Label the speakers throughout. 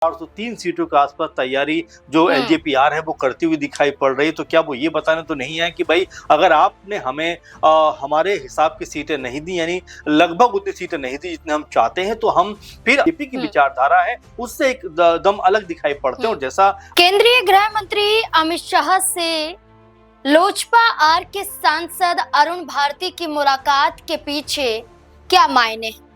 Speaker 1: 403 सीटों के आसपास तैयारी जो एलजेपीआर है वो करती हुई दिखाई पड़ रही है। तो क्या वो ये बताने तो नहीं है कि भाई अगर आपने हमें हमारे हिसाब की सीटें नहीं दी, यानी लगभग उतनी सीटें नहीं दी जितने हम चाहते हैं, तो हम फिर बीजेपी की विचारधारा है उससे एक दम अलग दिखाई पड़ते हैं। और जैसा
Speaker 2: केंद्रीय गृह मंत्री अमित शाह से लोजपा आर के सांसद अरुण भारती की मुलाकात के पीछे क्या मायने हैं?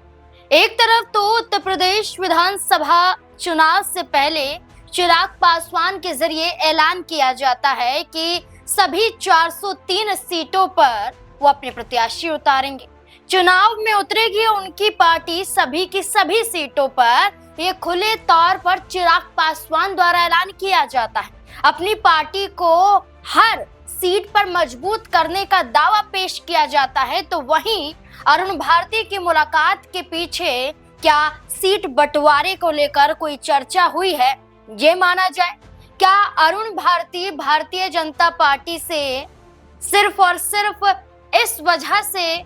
Speaker 2: एक तरफ तो उत्तर प्रदेश विधानसभा चुनाव से पहले चिराग पासवान के जरिए ऐलान किया जाता है कि सभी 403 सीटों पर वो अपने प्रत्याशी उतारेंगे, चुनाव में उतरेगी उनकी पार्टी सभी की सभी सीटों पर। ये खुले तौर पर चिराग पासवान द्वारा ऐलान किया जाता है। अपनी पार्टी को हर सीट पर मजबूत करने का दावा पेश किया जाता है। तो वहीं अरुण भारती की मुलाकात के पीछे क्या सीट बंटवारे को लेकर कोई चर्चा हुई है? ये माना जाए, क्या अरुण भारती भारतीय जनता पार्टी से सिर्फ और सिर्फ इस वजह से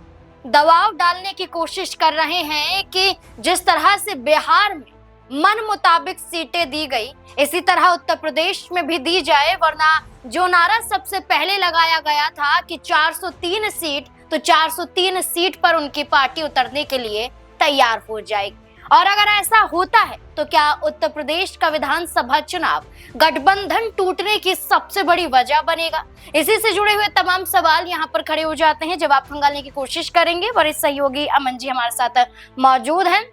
Speaker 2: दबाव डालने की कोशिश कर रहे हैं कि जिस तरह से बिहार में मन मुताबिक सीटें दी गई, इसी तरह उत्तर प्रदेश में भी दी जाए, वरना जो नारा सबसे पहले लगाया गया था कि 403 सीट, तो 403 सीट पर उनकी पार्टी उतरने के लिए तैयार हो जाएगी। और अगर ऐसा होता है तो क्या उत्तर प्रदेश का विधानसभा चुनाव गठबंधन टूटने की सबसे बड़ी वजह बनेगा? इसी से जुड़े हुए तमाम सवाल यहाँ पर खड़े हो जाते हैं। जवाब खंगालने की कोशिश करेंगे। वरिष्ठ सहयोगी अमन जी हमारे साथ मौजूद हैं।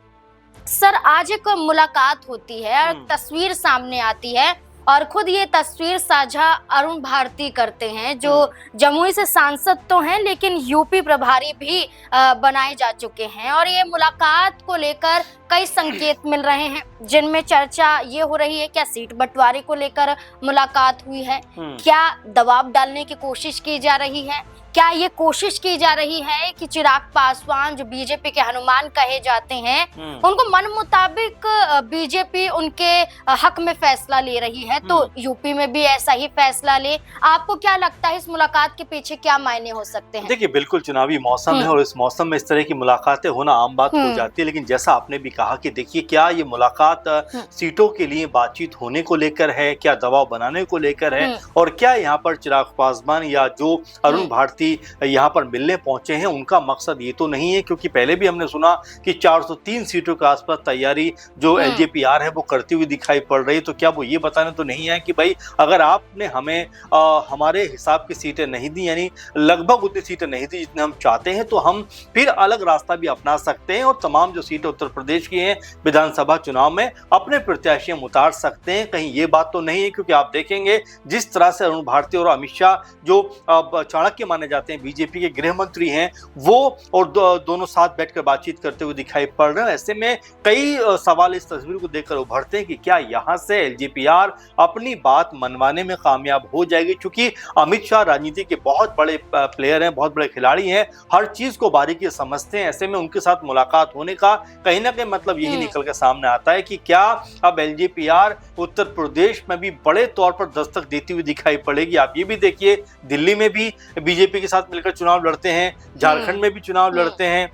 Speaker 2: सर, आज एक मुलाकात होती है और तस्वीर सामने आती है और खुद ये तस्वीर साझा अरुण भारती करते हैं, जो जमुई से सांसद तो हैं लेकिन यूपी प्रभारी भी बनाए जा चुके हैं। और ये मुलाकात को लेकर कई संकेत मिल रहे हैं, जिनमें चर्चा ये हो रही है क्या सीट बंटवारे को लेकर मुलाकात हुई है, क्या दबाव डालने की कोशिश की जा रही है, क्या ये कोशिश की जा रही है कि चिराग पासवान जो बीजेपी के हनुमान कहे जाते हैं, उनको मन मुताबिक बीजेपी उनके हक में फैसला ले रही है, तो यूपी में भी ऐसा ही फैसला ले। आपको क्या लगता है इस मुलाकात के पीछे क्या मायने हो सकते हैं?
Speaker 1: देखिए, बिल्कुल चुनावी मौसम है और इस मौसम में इस तरह की मुलाकातें होना आम बात हो जाती है। लेकिन जैसा आपने भी कहा कि देखिए, क्या ये मुलाकात सीटों के लिए बातचीत होने को लेकर है, क्या दबाव बनाने को लेकर है, और क्या यहाँ पर चिराग पासवान या जो अरुण भारती यहाँ पर मिलने पहुंचे हैं उनका मकसद ये तो नहीं है? क्योंकि पहले भी हमने सुना कि 403 सीटों के आसपास तैयारी जो एलजेपीआर है वो करती हुई दिखाई पड़ रही है। तो क्या वो ये बताने तो नहीं है कि भाई अगर आपने हमें हमारे हिसाब की सीटें नहीं दी, यानी लगभग उतनी सीटें नहीं दी जितने हम चाहते हैं, तो हम फिर अलग रास्ता भी अपना सकते हैं और तमाम जो सीटें उत्तर प्रदेश की हैं विधानसभा चुनाव में अपने प्रत्याशी हम उतार सकते हैं? कहीं ये बात तो नहीं है? क्योंकि आप देखेंगे जिस तरह से अरुण भारती और अमित शाह जो चाणक्य माने जाते हैं, बीजेपी के गृह मंत्री हैं, वो और दोनों साथ बैठकर बातचीत करते हुए दिखाई पड़ रहे हैं। ऐसे में कई सवाल इस तस्वीर को देखकर उभरते हैं कि क्या यहाँ से एलजेपीआर अपनी बात मनवाने में कामयाब हो जाएगी? क्योंकि अमित शाह राजनीति के बहुत बड़े प्लेयर हैं, बहुत बड़े खिलाड़ी हैं, हर चीज को बारीकी से समझते हैं। ऐसे में उनके साथ मुलाकात होने का कहीं ना कहीं मतलब यही निकल के सामने आता है कि क्या अब एलजेपीआर उत्तर प्रदेश में भी बड़े तौर पर दस्तक देती हुई दिखाई पड़ेगी? आप ये भी देखिए, दिल्ली में भी बीजेपी के साथ मिलकर चुनाव लड़ते हैं, झारखंड में भी चुनाव लड़ते हैं,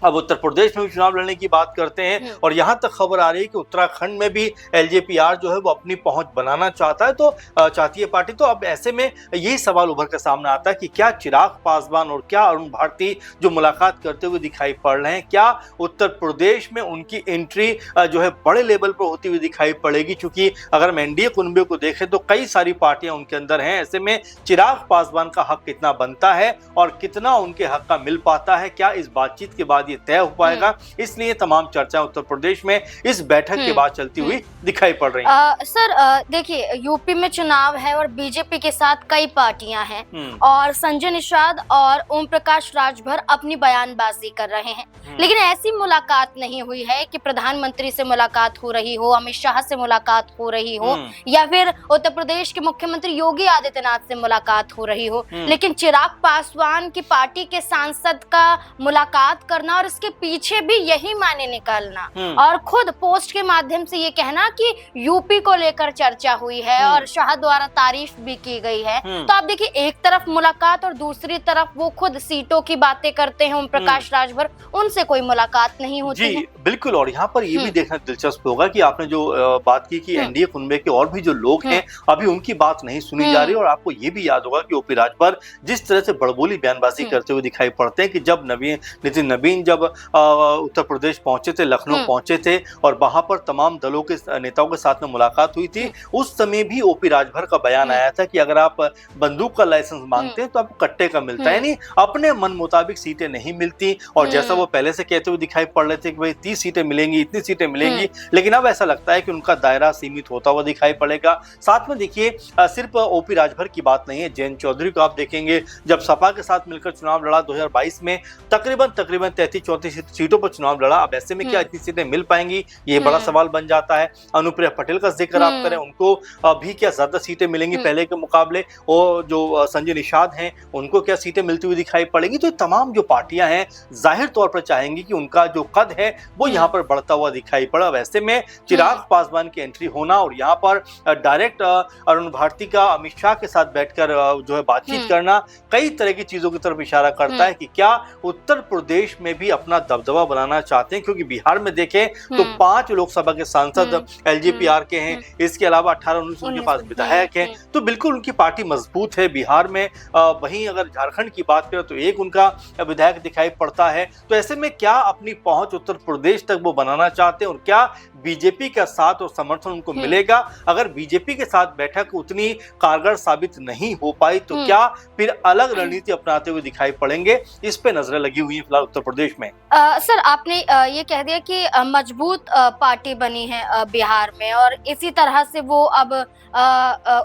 Speaker 1: अब उत्तर प्रदेश में भी चुनाव लड़ने की बात करते हैं, और यहां तक खबर आ रही है कि उत्तराखंड में भी एलजेपीआर जो है वो अपनी पहुंच बनाना चाहता है, तो चाहती है पार्टी। तो अब ऐसे में यही सवाल उभर कर सामने आता है कि क्या चिराग पासवान और क्या अरुण भारती जो मुलाकात करते हुए दिखाई पड़ रहे हैं, क्या उत्तर प्रदेश में उनकी एंट्री जो है बड़े लेवल पर होती हुई दिखाई पड़ेगी? क्योंकि अगर हम एनडीए कुनबे को देखें तो कई सारी पार्टियां उनके अंदर हैं। ऐसे में चिराग पासवान का हक कितना बनता है और कितना उनके हक का मिल पाता है, क्या इस बातचीत के बाद ये तय हो पाएगा? इसलिए तमाम चर्चाएं उत्तर प्रदेश में इस बैठक के बाद चलती हुई दिखाई पड़ रही हैं।
Speaker 2: सर, देखिए, यूपी में चुनाव है और बीजेपी के साथ कई पार्टियां हैं और संजय निषाद और ओम प्रकाश राजभर अपनी बयानबाजी कर रहे हैं, लेकिन ऐसी मुलाकात नहीं हुई है कि प्रधानमंत्री से मुलाकात हो रही हो, अमित शाह से मुलाकात हो रही हो, या फिर उत्तर प्रदेश के मुख्यमंत्री योगी आदित्यनाथ से मुलाकात हो रही हो। लेकिन चिराग पासवान की पार्टी के सांसद का मुलाकात करना करना और इसके पीछे भी यही मायने निकालना और खुद पोस्ट के माध्यम से ये कहना कि यूपी को लेकर चर्चा हुई है और शाह द्वारा तारीफ भी की गई है। तो आप देखिए, एक तरफ मुलाकात और दूसरी तरफ वो खुद सीटों की बातें करते हैं ओम प्रकाश राजभर, उनसे कोई मुलाकात नहीं होती है।
Speaker 1: बिल्कुल। और यहाँ पर ये भी देखना दिलचस्प होगा कि आपने जो बात की कि एनडीए कुनबे के और भी जो लोग हैं अभी उनकी बात नहीं सुनी जा रही। और आपको ये भी याद होगा कि ओपी राजभर जिस तरह से बड़बोली बयानबाजी करते हुए दिखाई पड़ते हैं कि जब नितिन नवीन जब उत्तर प्रदेश पहुंचे थे, लखनऊ पहुंचे थे और वहां पर तमाम दलों के नेताओं के साथ में मुलाकात हुई थी, उस समय भी ओपी राजभर का बयान आया था कि अगर आप बंदूक का लाइसेंस मांगते हैं तो आपको कट्टे का मिलता है, यानी अपने मन मुताबिक सीटें नहीं मिलती। और जैसा वो पहले से कहते हुए दिखाई पड़ रहे थे कि भाई 30 सीटें मिलेंगी, इतनी सीटें मिलेंगी, लेकिन अब ऐसा लगता है कि उनका दायरा सीमित होता हुआ दिखाई पड़ेगा। साथ में देखिए, सिर्फ ओपी राजभर की बात नहीं है, जयंत चौधरी को आप देखेंगे जब सपा के साथ मिलकर चुनाव लड़ा 2022 में, तकरीबन 33-34 सीटों पर चुनाव लड़ा। अब ऐसे में क्या इतनी सीटें मिल पाएंगी, ये बड़ा सवाल बन जाता है। अनुप्रिया पटेल का जिक्र आप करें, उनको भी क्या ज्यादा सीटें मिलेंगी पहले के मुकाबले, और जो संजय निषाद हैं उनको क्या सीटें मिलती हुई दिखाई पड़ेंगी। तो तमाम जो पार्टियां हैं जाहिर तौर पर चाहेंगी कि उनका जो कद है वो यहाँ पर बढ़ता हुआ दिखाई पड़ा। वैसे में चिराग पासवान की एंट्री होना और यहाँ पर डायरेक्ट अरुण भारती का अमित शाह के साथ बैठकर जो है बातचीत करना कई तरह की चीजों की तरफ इशारा करता है कि क्या उत्तर प्रदेश में भी अपना दबदबा बनाना चाहते हैं। क्योंकि बिहार में देखें तो 5 लोकसभा के सांसद एलजेपीआर के हैं, इसके अलावा 18-19 उनके पास विधायक हैं, तो बिल्कुल उनकी पार्टी मजबूत है बिहार में। वहीं अगर झारखंड की बात करें तो एक उनका विधायक दिखाई पड़ता है। तो ऐसे में क्या अपनी पहुंच उत्तर प्रदेश तक वो बनाना चाहते हैं और क्या बीजेपी का साथ और समर्थन उनको मिलेगा। अगर बीजेपी के साथ बैठक उतनी कारगर साबित नहीं हो पाई तो क्या फिर अलग रणनीति अपनाते हुए दिखाई पड़ेंगे, इस पे नजरें लगी हुई है फिलहाल उत्तर प्रदेश में।
Speaker 2: सर, आपने ये कह दिया कि मजबूत पार्टी बनी है बिहार में और इसी तरह से वो अब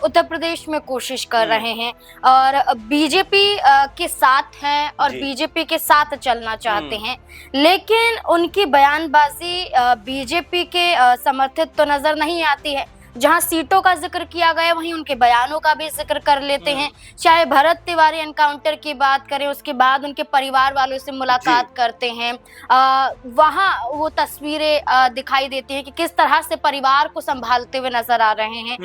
Speaker 2: उत्तर प्रदेश में कोशिश कर रहे हैं और बीजेपी के साथ हैं और बीजेपी के साथ चलना चाहते हैं, लेकिन उनकी बयानबाजी बीजेपी के समर्थित तो नजर नहीं आती है। जहां सीटों का जिक्र किया गया वहीं उनके बयानों का भी जिक्र कर लेते हैं। चाहे भरत तिवारी एनकाउंटर की बात करें, उसके बाद उनके परिवार वालों से मुलाकात करते हैं, वहां वो तस्वीरें दिखाई देती हैं कि किस तरह से परिवार को संभालते हुए नजर आ रहे हैं।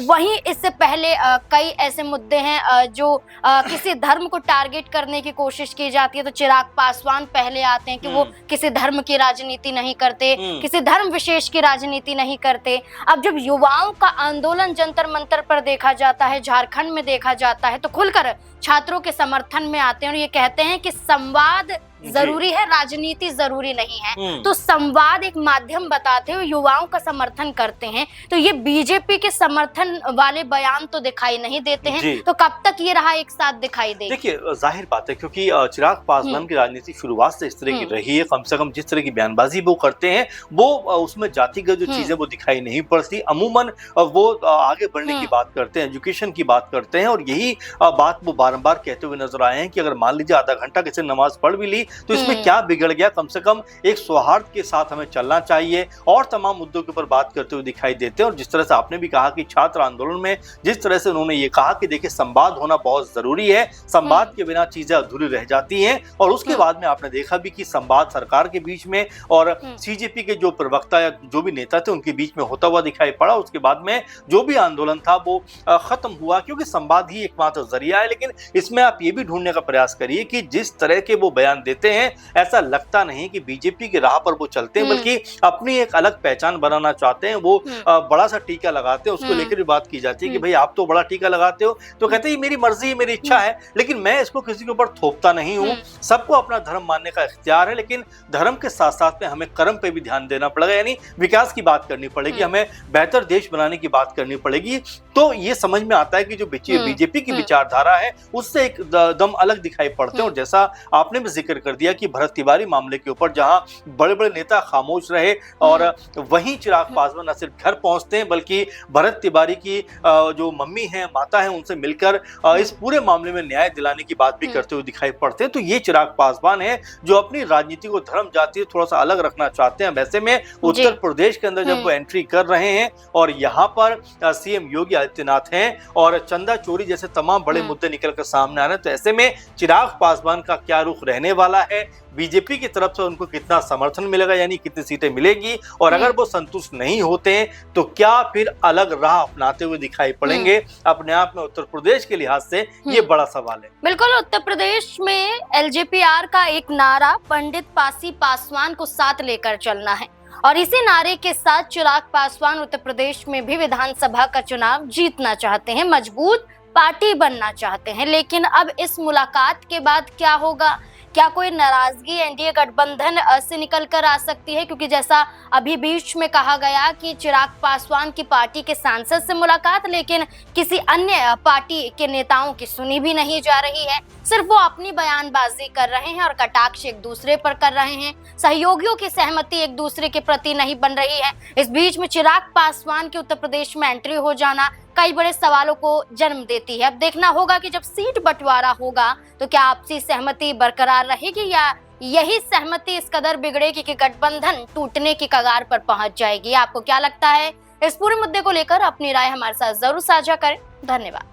Speaker 2: वहीं इससे पहले कई ऐसे मुद्दे हैं जो किसी धर्म को टारगेट करने की कोशिश की जाती है, तो चिराग पासवान पहले आते हैं कि वो किसी धर्म की राजनीति नहीं करते, किसी धर्म विशेष की राजनीति नहीं करते। अब जब युवाओं का आंदोलन जंतर मंतर पर देखा जाता है, झारखंड में देखा जाता है, तो खुलकर छात्रों के समर्थन में आते हैं और ये कहते हैं कि संवाद जरूरी है, राजनीति जरूरी नहीं है। तो संवाद एक माध्यम बताते हुए युवाओं का समर्थन करते हैं। तो ये बीजेपी के समर्थन वाले बयान तो दिखाई नहीं देते हैं, तो कब तक ये रहा एक साथ दिखाई देगी?
Speaker 1: देखिए, जाहिर बात है क्योंकि चिराग पासवान की राजनीति शुरुआत से इस तरह की रही है। कम से कम जिस तरह की बयानबाजी वो करते हैं वो उसमें जातिगत जो चीजें वो दिखाई नहीं पड़ती। अमूमन वो आगे बढ़ने की बात करते हैं, एजुकेशन की बात करते हैं, और यही बात वो बारंबार कहते हुए नजर आए हैं कि अगर मान लीजिए आधा घंटा किसी ने नमाज पढ़ भी ली तो इसमें क्या बिगड़ गया, कम से कम एक सौहार्द के साथ हमें चलना चाहिए, और तमाम मुद्दों के ऊपर बात करते हुए दिखाई देते हैं। और जिस तरह से आपने भी कहा कि छात्र आंदोलन में जिस तरह से उन्होंने ये कहा कि देखिए संवाद होना बहुत जरूरी है, संवाद के बिना चीजें अधूरी रह जाती हैं। और उसके बाद में आपने देखा भी कि संवाद सरकार के बीच में और सीजेपी के जो प्रवक्ता या जो भी नेता थे उनके बीच में होता हुआ दिखाई पड़ा। उसके बाद में जो भी आंदोलन था वो खत्म हुआ, क्योंकि संवाद ही एकमात्र जरिया है। लेकिन इसमें आप ये भी ढूंढने का प्रयास करिए कि जिस तरह के वो बयान देते हैं ऐसा लगता नहीं कि बीजेपी की राह पर वो चलते हैं, बल्कि अपनी एक अलग पहचान बनाना चाहते हैं। वो बड़ा सा टीका लगाते हैं, उसको लेकर भी बात की जाती है कि भाई आप तो बड़ा टीका लगाते हो, तो कहते हैं मेरी मर्जी मेरी इच्छा है, लेकिन मैं इसको किसी के ऊपर थोपता नहीं हूँ। सबको अपना धर्म मानने का इख्तियार है, लेकिन धर्म के साथ साथ में हमें कर्म पे भी ध्यान देना पड़ेगा, यानी विकास की बात करनी पड़ेगी, हमें बेहतर देश बनाने की बात करनी पड़ेगी। तो ये समझ में आता है कि जो बीजेपी की विचारधारा है उससे एक दम अलग दिखाई पड़ते हैं। और जैसा आपने भी जिक्र कर दिया कि भरत तिवारी मामले के ऊपर जहां बड़े बड़े नेता खामोश रहे और वहीं चिराग पासवान न सिर्फ घर पहुंचते हैं बल्कि भरत तिवारी की जो मम्मी है, माता है, उनसे मिलकर इस पूरे मामले में न्याय दिलाने की बात भी करते हुए दिखाई पड़ते हैं। तो ये चिराग पासवान है जो अपनी राजनीति को धर्म जाति थोड़ा सा अलग रखना चाहते हैं। वैसे में उत्तर प्रदेश के अंदर जब वो एंट्री कर रहे हैं और यहाँ पर सीएम योगी आदित्यनाथ हैं और चंदा चोरी जैसे तमाम बड़े मुद्दे निकल कर सामने आ रहे हैं, तो ऐसे में चिराग पासवान का क्या रुख रहने वाला वाला है बीजेपी की तरफ से उनको कितना समर्थन मिलेगा, यानी कितनी सीटें मिलेगी, और अगर वो संतुष्ट नहीं होते हैं तो क्या फिर अलग राह अपनाते हुए दिखाई पड़ेंगे। अपने आप में उत्तर प्रदेश के लिहाज से ये बड़ा सवाल है।
Speaker 2: बिल्कुल, उत्तर प्रदेश में एलजेपीआर का एक नारा पंडित पासी पासवान को साथ लेकर चलना है, और इसी नारे के साथ चिराग पासवान उत्तर प्रदेश में भी विधानसभा का चुनाव जीतना चाहते हैं, मजबूत पार्टी बनना चाहते हैं। लेकिन अब इस मुलाकात के बाद क्या होगा? क्या कोई नाराजगी एनडीए गठबंधन से निकल कर आ सकती है? क्योंकि जैसा अभी बीच में कहा गया कि चिराग पासवान की पार्टी के सांसद से मुलाकात, लेकिन किसी अन्य पार्टी के नेताओं की सुनी भी नहीं जा रही है। सिर्फ वो अपनी बयानबाजी कर रहे हैं और कटाक्ष एक दूसरे पर कर रहे हैं। सहयोगियों की सहमति एक दूसरे के प्रति नहीं बन रही है। इस बीच में चिराग पासवान की उत्तर प्रदेश में एंट्री हो जाना कई बड़े सवालों को जन्म देती है। अब देखना होगा कि जब सीट बंटवारा होगा तो क्या आपसी सहमति बरकरार रहेगी या यही सहमति इस कदर बिगड़ेगी कि गठबंधन टूटने की कगार पर पहुंच जाएगी। आपको क्या लगता है? इस पूरे मुद्दे को लेकर अपनी राय हमारे साथ जरूर साझा करें। धन्यवाद।